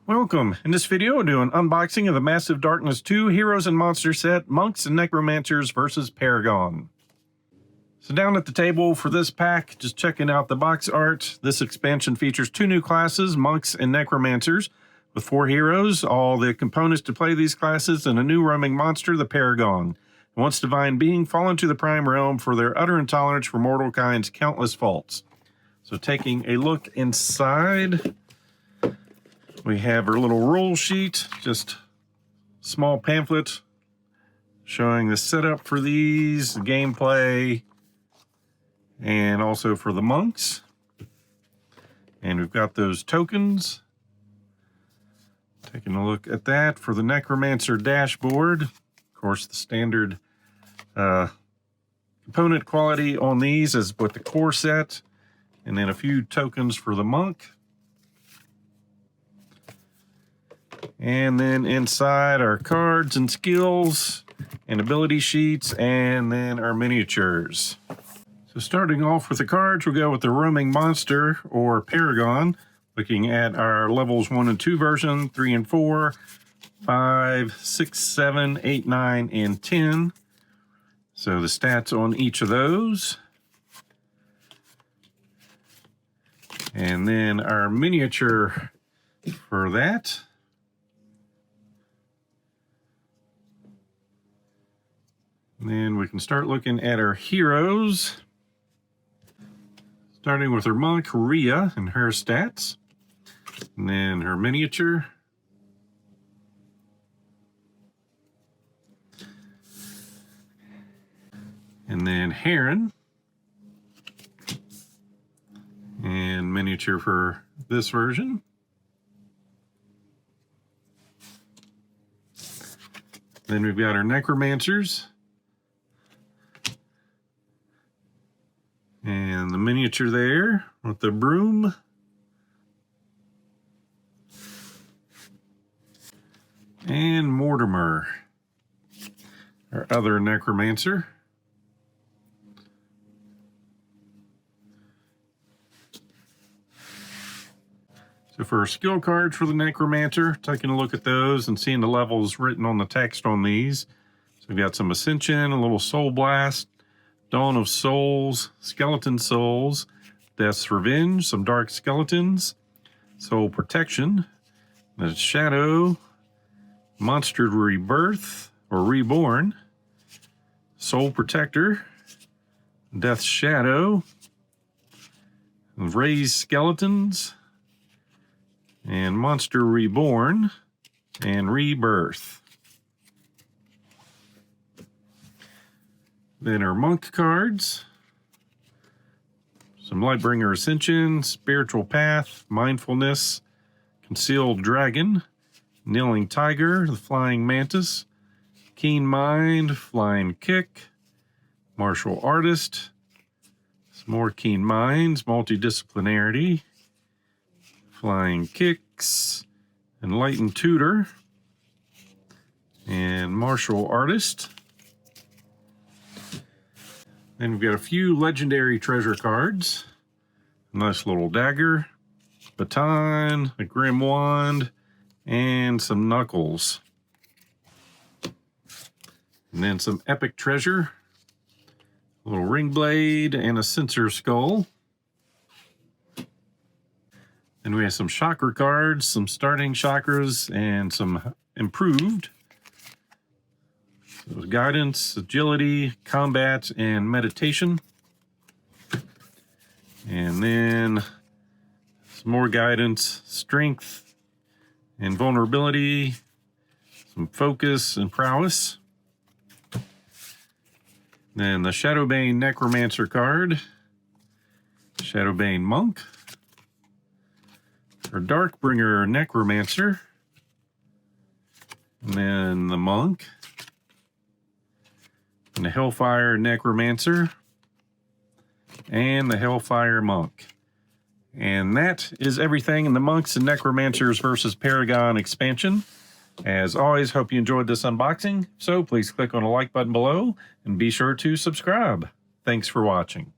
Welcome. In this video, we'll do an unboxing of the Massive Darkness 2 Heroes and Monsters set, Monks and Necromancers versus Paragon. So down at the table for this pack, just checking out the box art. This expansion features two new classes, Monks and Necromancers, with 4 heroes, all the components to play these classes, and a new roaming monster, the Paragon. Once divine being, fallen to the prime realm for their utter intolerance for mortal kind's countless faults. So taking a look inside, we have our little roll sheet, just small pamphlet showing the setup for these, the gameplay, and also for the monks. And we've got those tokens. Taking a look at that for the Necromancer dashboard. Of course, the standard component quality on these is with the core set, and then a few tokens for the monk. And then inside our cards and skills and ability sheets, and then our miniatures. So starting off with the cards, we'll go with the roaming monster or Paragon, looking at our levels 1 and 2 version, 3 and 4, 5, 6, 7, 8, 9, and 10. So the stats on each of those. And then our miniature for that. And then we can start looking at our heroes, starting with her monk, Rhea, and her stats. And then her miniature. And then Heron. And miniature for this version. Then we've got our Necromancers. And the miniature there with the broom. And Mortimer, our other Necromancer. So for our skill cards for the Necromancer, taking a look at those and seeing the levels written on the text on these. So we've got some Ascension, a little Soul Blast, Dawn of Souls, Skeleton Souls, Death's Revenge, some Dark Skeletons, Soul Protection, the Shadow, Monster Rebirth or Reborn, Soul Protector, Death's Shadow, Raised Skeletons, and Monster Reborn, and Rebirth. Then our monk cards, some Lightbringer Ascension, Spiritual Path, Mindfulness, Concealed Dragon, Kneeling Tiger, the Flying Mantis, Keen Mind, Flying Kick, Martial Artist, some more Keen Minds, Multidisciplinarity, Flying Kicks, Enlightened Tutor, and Martial Artist. Then we've got a few legendary treasure cards. A nice little dagger, baton, a grim wand, and some knuckles. And then some epic treasure, a little ring blade, and a censer skull. Then we have some chakra cards, some starting chakras, and some improved. So guidance, agility, combat, and meditation. And then some more guidance, strength, and vulnerability, some focus and prowess. Then the Shadowbane Necromancer card, Shadowbane Monk, our Darkbringer Necromancer, and then the Monk, and the Hellfire Necromancer, and the Hellfire Monk. And that is everything in the Monks and Necromancers versus Paragon expansion. As always, hope you enjoyed this unboxing. So please click on the like button below and be sure to subscribe. Thanks for watching.